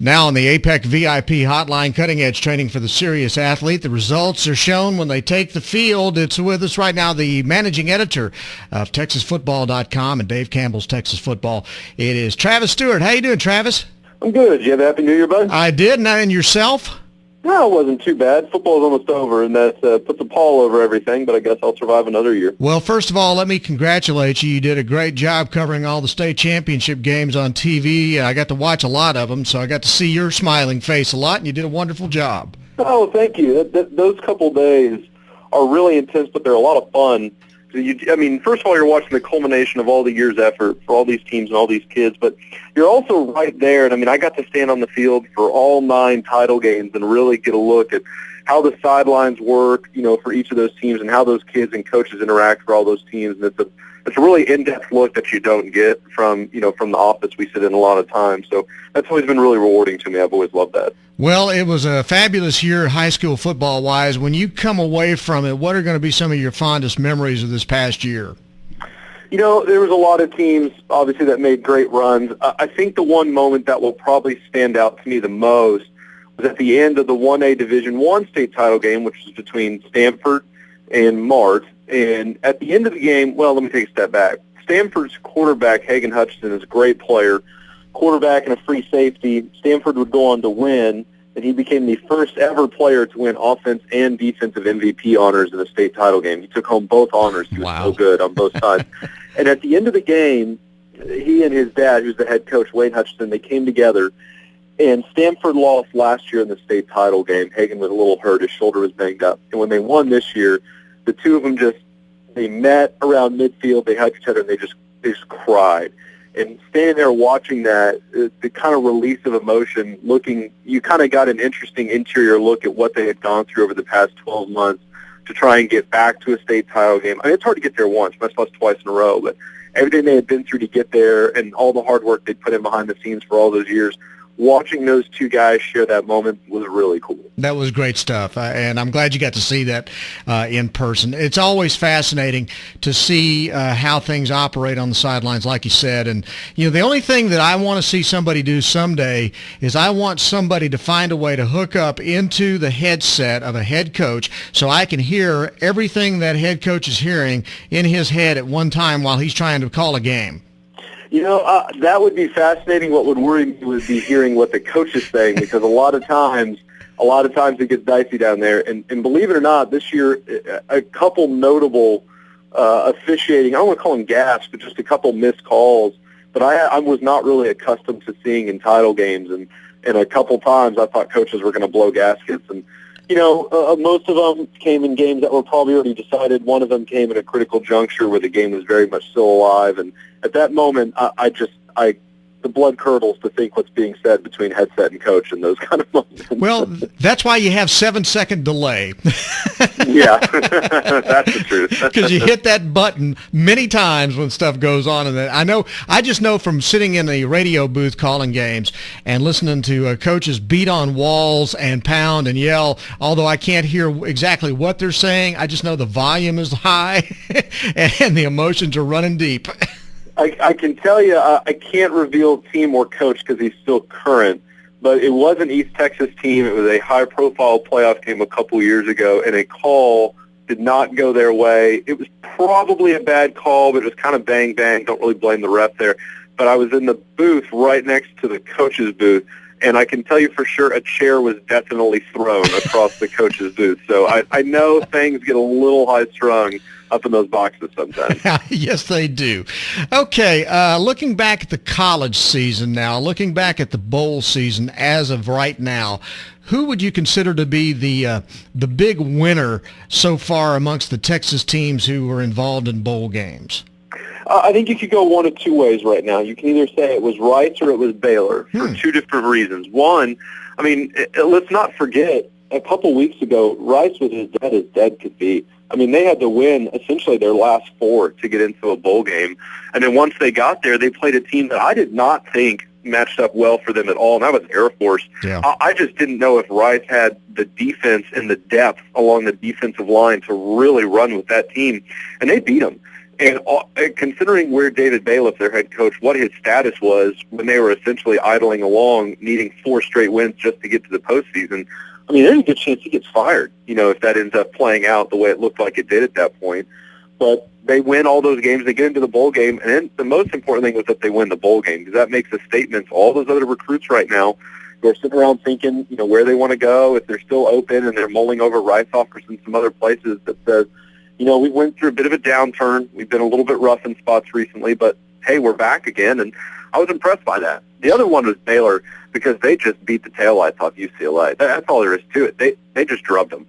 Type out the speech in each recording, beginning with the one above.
Now on the APEC VIP hotline, cutting-edge training for the serious athlete. The results are shown when they take the field. It's with us right now, the managing editor of TexasFootball.com and Dave Campbell's Texas Football. It is Travis Stewart. How you doing, Travis? I'm good. You have a Happy New Year, bud? I did. And yourself? No, it wasn't too bad. Football's almost over, and that puts a pall over everything, but I guess I'll survive another year. Well, first of all, let me congratulate you. You did a great job covering all the state championship games on TV. I got to watch a lot of them, so I got to see your smiling face a lot, and you did a wonderful job. Oh, thank you. Those couple days are really intense, but they're a lot of fun. First of all, you're watching the culmination of all the years' effort for all these teams and all these kids, but you're also right there. And, I got to stand on the field for all 9 title games and really get a look at how the sidelines work, for each of those teams and how those kids and coaches interact for all those teams. And it's a really in-depth look that you don't get from the office we sit in a lot of times. So that's always been really rewarding to me. I've always loved that. Well, it was a fabulous year high school football-wise. When you come away from it, what are going to be some of your fondest memories of this past year? There was a lot of teams, obviously, that made great runs. I think the one moment that will probably stand out to me the most was at the end of the 1A Division I state title game, which was between Stanford and Mart. And at the end of the game, well, let me take a step back. Stanford's quarterback, Hagan Hutchinson, is a great player. Quarterback and a free safety. Stanford would go on to win, and he became the first ever player to win offense and defensive MVP honors in a state title game. He took home both honors. He was so good on both sides. And at the end of the game, he and his dad, who's the head coach, Wayne Hutchinson, they came together, and Stanford lost last year in the state title game. Hagan was a little hurt. His shoulder was banged up. And when they won this year, the two of them they met around midfield, they hugged each other, and they just cried. And standing there watching that, the kind of release of emotion, you kind of got an interesting interior look at what they had gone through over the past 12 months to try and get back to a state title game. It's hard to get there once, much less twice in a row, but everything they had been through to get there and all the hard work they put in behind the scenes for all those years, watching those two guys share that moment was really cool. That was great stuff, and I'm glad you got to see that in person. It's always fascinating to see how things operate on the sidelines, like you said. And, the only thing that I want to see somebody do someday is I want somebody to find a way to hook up into the headset of a head coach so I can hear everything that head coach is hearing in his head at one time while he's trying to call a game. That would be fascinating. What would worry me would be hearing what the coach is saying, because a lot of times it gets dicey down there. And believe it or not, this year, a couple notable officiating, I don't want to call them gaffes, but just a couple missed calls that I was not really accustomed to seeing in title games. And a couple times I thought coaches were going to blow gaskets. And, most of them came in games that were probably already decided. One of them came at a critical juncture where the game was very much still alive. And at that moment, the blood curdles to think what's being said between headset and coach in those kind of moments. Well, that's why you have 7-second delay. Yeah, that's the truth. Because you hit that button many times when stuff goes on. And I just know from sitting in a radio booth calling games and listening to coaches beat on walls and pound and yell, although I can't hear exactly what they're saying, I just know the volume is high and the emotions are running deep. I can tell you, I can't reveal team or coach because he's still current, but it was an East Texas team. It was a high-profile playoff game a couple years ago, and a call did not go their way. It was probably a bad call, but it was kind of bang-bang. Don't really blame the ref there. But I was in the booth right next to the coach's booth, and I can tell you for sure a chair was definitely thrown across the coach's booth. So I know things get a little high-strung up in those boxes sometimes. Yes, they do. Okay, looking back at the college season now, looking back at the bowl season as of right now, who would you consider to be the big winner so far amongst the Texas teams who were involved in bowl games? I think you could go one of two ways right now. You can either say it was Rice or it was Baylor for two different reasons. One, let's not forget, a couple weeks ago, Rice was as dead could be. They had to win essentially their last 4 to get into a bowl game. And then once they got there, they played a team that I did not think matched up well for them at all, and that was Air Force. Yeah. I just didn't know if Rice had the defense and the depth along the defensive line to really run with that team, and they beat them. And considering where David Bailiff, their head coach, what his status was when they were essentially idling along, needing 4 straight wins just to get to the postseason, I mean, there's a good chance he gets fired, if that ends up playing out the way it looked like it did at that point. But they win all those games. They get into the bowl game. And then the most important thing was that they win the bowl game, because that makes a statement to all those other recruits right now who are sitting around thinking, where they want to go, if they're still open and they're mulling over Rice offers in some other places, that says, we went through a bit of a downturn. We've been a little bit rough in spots recently, but hey, we're back again. And I was impressed by that. The other one was Baylor, because they just beat the taillights off UCLA. That's all there is to it. They just drubbed them.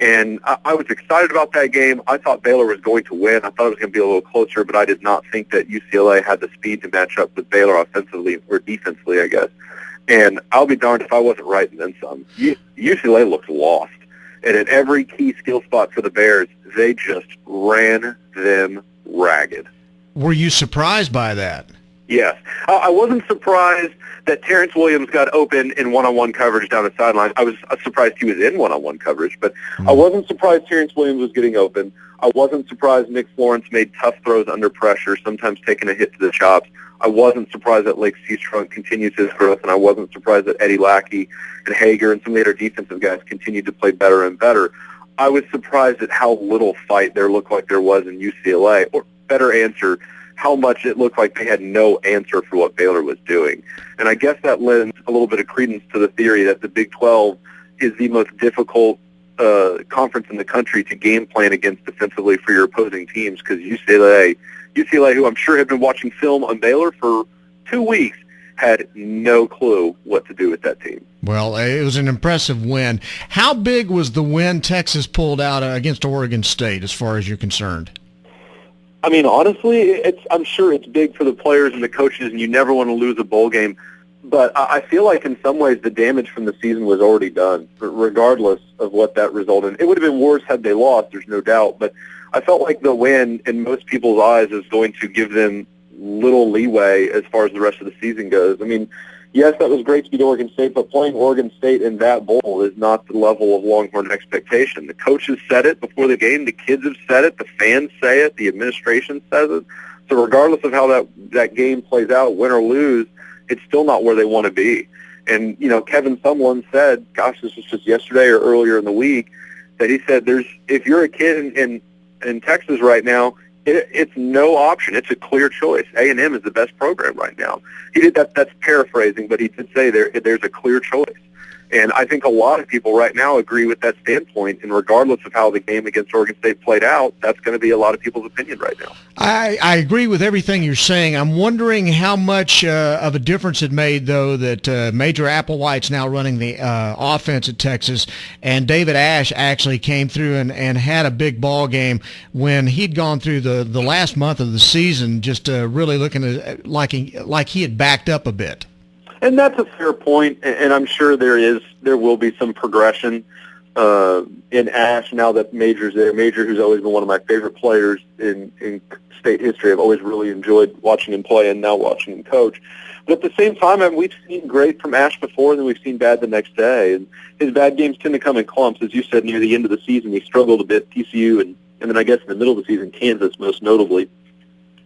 And I was excited about that game. I thought Baylor was going to win. I thought it was going to be a little closer, but I did not think that UCLA had the speed to match up with Baylor offensively or defensively, I guess. And I'll be darned if I wasn't right and then some. UCLA looks lost. And at every key skill spot for the Bears, they just ran them ragged. Were you surprised by that? Yes. I wasn't surprised that Terrence Williams got open in one-on-one coverage down the sideline. I was surprised he was in one-on-one coverage, but I wasn't surprised Terrence Williams was getting open. I wasn't surprised Nick Florence made tough throws under pressure, sometimes taking a hit to the chops. I wasn't surprised that Lake Seastrunk continues his growth, and I wasn't surprised that Eddie Lackey and Hager and some of the other defensive guys continued to play better and better. I was surprised at how little fight there looked like there was in UCLA, or better answer, how much it looked like they had no answer for what Baylor was doing. And I guess that lends a little bit of credence to the theory that the Big 12 is the most difficult conference in the country to game plan against defensively for your opposing teams, because UCLA, who I'm sure had been watching film on Baylor for 2 weeks, had no clue what to do with that team. Well, it was an impressive win. How big was the win Texas pulled out against Oregon State as far as you're concerned? I mean, honestly, I'm sure it's big for the players and the coaches, and you never want to lose a bowl game. But I feel like in some ways the damage from the season was already done, regardless of what that resulted in. It would have been worse had they lost, there's no doubt. But I felt like the win, in most people's eyes, is going to give them little leeway as far as the rest of the season goes. I mean, yes, that was great to beat Oregon State, but playing Oregon State in that bowl is not the level of Longhorn expectation. The coaches said it before the game. The kids have said it. The fans say it. The administration says it. So regardless of how that game plays out, win or lose, it's still not where they want to be. And, Kevin Sumlin said, gosh, this was just yesterday or earlier in the week, that he said if you're a kid in Texas right now, it's no option. It's a clear choice. A&M is the best program right now. He did that. That's paraphrasing, but he did say there's a clear choice. And I think a lot of people right now agree with that standpoint. And regardless of how the game against Oregon State played out, that's going to be a lot of people's opinion right now. I agree with everything you're saying. I'm wondering how much of a difference it made, though, that Major Applewhite's now running the offense at Texas, and David Ash actually came through and had a big ball game when he'd gone through the last month of the season, just really looking like he had backed up a bit. And that's a fair point, and I'm sure there will be some progression in Ash now that Major's there. Major, who's always been one of my favorite players in state history. I've always really enjoyed watching him play and now watching him coach. But at the same time, we've seen great from Ash before, and then we've seen bad the next day. And his bad games tend to come in clumps. As you said, near the end of the season, he struggled a bit, TCU, and then I guess in the middle of the season, Kansas most notably.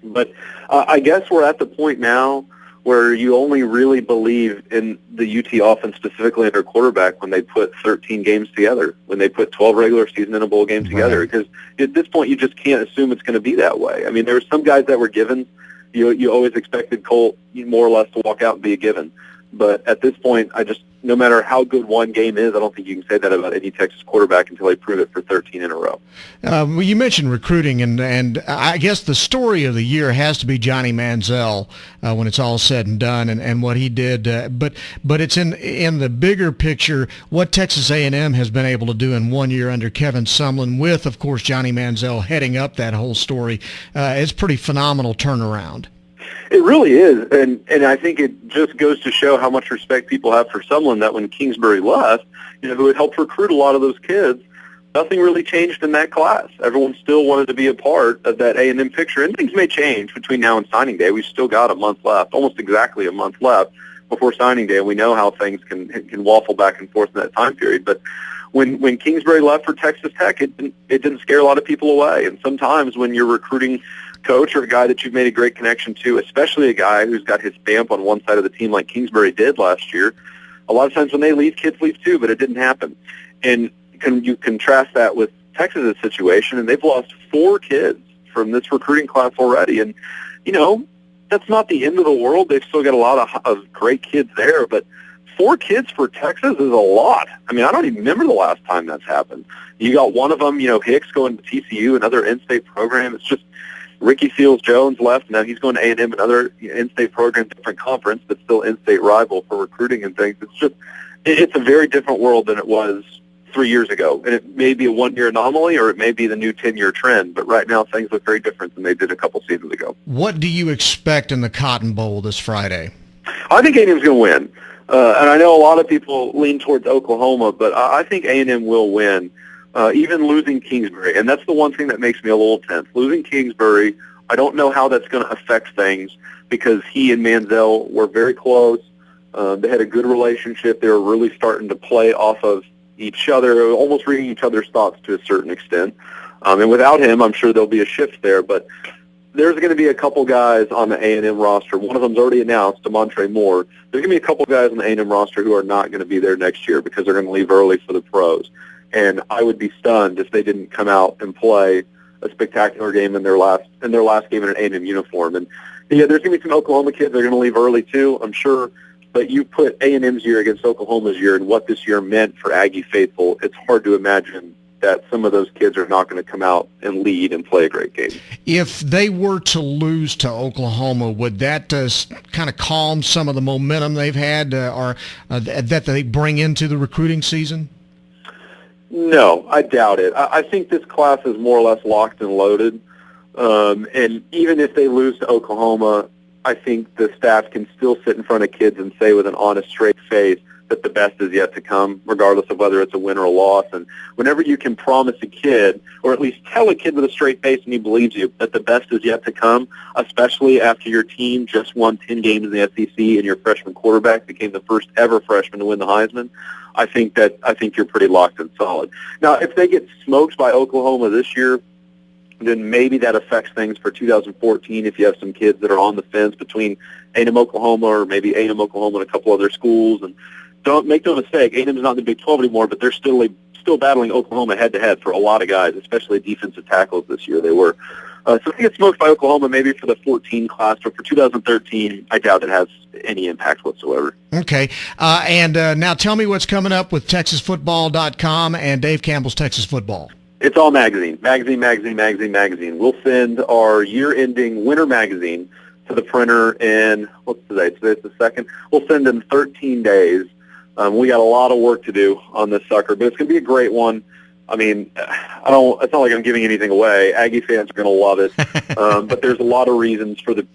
But I guess we're at the point now where you only really believe in the UT offense, specifically under quarterback, when they put 13 games together, when they put 12 regular season and a bowl game together. Because at this point, you just can't assume it's going to be that way. I mean, there were some guys that were given. You always expected Colt more or less to walk out and be a given. But at this point, no matter how good one game is, I don't think you can say that about any Texas quarterback until they prove it for 13 in a row. Well, you mentioned recruiting, and I guess the story of the year has to be Johnny Manziel when it's all said and done, and what he did. But it's in the bigger picture what Texas A&M has been able to do in 1 year under Kevin Sumlin, with, of course, Johnny Manziel heading up that whole story. It's pretty phenomenal turnaround. It really is, and I think it just goes to show how much respect people have for Sumlin, that when Kingsbury left, who had helped recruit a lot of those kids, nothing really changed in that class. Everyone still wanted to be a part of that A&M picture, and things may change between now and signing day. We've still got a month left, almost exactly a month left before signing day, and we know how things can waffle back and forth in that time period. But when Kingsbury left for Texas Tech, it didn't scare a lot of people away. And sometimes when you're recruiting coach or a guy that you've made a great connection to, especially a guy who's got his stamp on one side of the team like Kingsbury did last year, a lot of times when they leave, kids leave too, but it didn't happen. And you contrast that with Texas' situation, and they've lost 4 kids from this recruiting class already. And, that's not the end of the world. They've still got a lot of great kids there, but 4 kids for Texas is a lot. I mean, I don't even remember the last time that's happened. You got one of them, Hicks going to TCU, another in-state program. It's just Ricky Seals-Jones left. Now he's going to A&M, another in-state program, different conference, but still in-state rival for recruiting and things. It's a very different world than it was 3 years ago. And it may be a one-year anomaly or it may be the new 10-year trend. But right now things look very different than they did a couple seasons ago. What do you expect in the Cotton Bowl this Friday? I think A&M's going to win. And I know a lot of people lean towards Oklahoma, but I think A&M will win, even losing Kingsbury. And that's the one thing that makes me a little tense. Losing Kingsbury, I don't know how that's going to affect things because he and Manziel were very close. They had a good relationship. They were really starting to play off of each other, almost reading each other's thoughts to a certain extent. And without him, I'm sure there'll be a shift there. But there's going to be a couple guys on the A&M roster. One of them's already announced, DeMontre Moore. There's going to be a couple guys on the A&M roster who are not going to be there next year because they're going to leave early for the pros. And I would be stunned if they didn't come out and play a spectacular game in their last game in an A&M uniform. And yeah, there's going to be some Oklahoma kids that are going to leave early too, I'm sure. But you put A&M's year against Oklahoma's year and what this year meant for Aggie faithful, it's hard to imagine that some of those kids are not going to come out and lead and play a great game. If they were to lose to Oklahoma, would that kind of calm some of the momentum they've had or that they bring into the recruiting season? No, I doubt it. I think this class is more or less locked and loaded. And even if they lose to Oklahoma, I think the staff can still sit in front of kids and say with an honest, straight face that the best is yet to come, regardless of whether it's a win or a loss. And whenever you can promise a kid, or at least tell a kid with a straight face and he believes you, that the best is yet to come, especially after your team just won 10 games in the SEC and your freshman quarterback became the first ever freshman to win the Heisman, I think you're pretty locked and solid. Now, if they get smoked by Oklahoma this year, then maybe that affects things for 2014 if you have some kids that are on the fence between A&M Oklahoma or maybe A&M Oklahoma and a couple other schools. And don't make no mistake, A&M's not in the Big 12 anymore, but they're still battling Oklahoma head-to-head for a lot of guys, especially defensive tackles this year. They were. So if they get smoked by Oklahoma, maybe for the 14 class, but for 2013, I doubt it has any impact whatsoever. Okay. And now tell me what's coming up with TexasFootball.com and Dave Campbell's Texas Football. It's all magazine. We'll send our year-ending winter magazine to the printer in, what's today? Today's the 2nd. We'll send in 13 days. We got a lot of work to do on this sucker, but it's going to be a great one. I mean, it's not like I'm giving anything away. Aggie fans are going to love it. But there's a lot of reasons for the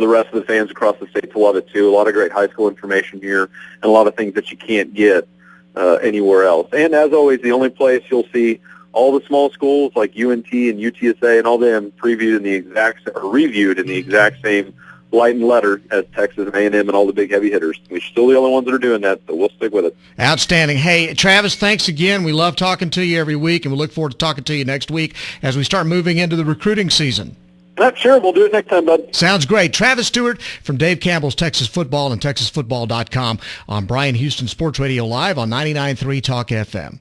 rest of the fans across the state to love it too. A lot of great high school information here and a lot of things that you can't get anywhere else. And as always, the only place you'll see all the small schools like UNT and UTSA and all them reviewed in the exact same light and letter as Texas and A&M and all the big heavy hitters. We're still the only ones that are doing that, so we'll stick with it. Outstanding. Hey, Travis, thanks again. We love talking to you every week, and we look forward to talking to you next week as we start moving into the recruiting season. Sure, we'll do it next time, bud. Sounds great. Travis Stewart from Dave Campbell's Texas Football and TexasFootball.com on Bryan Houston Sports Radio Live on 99.3 Talk FM.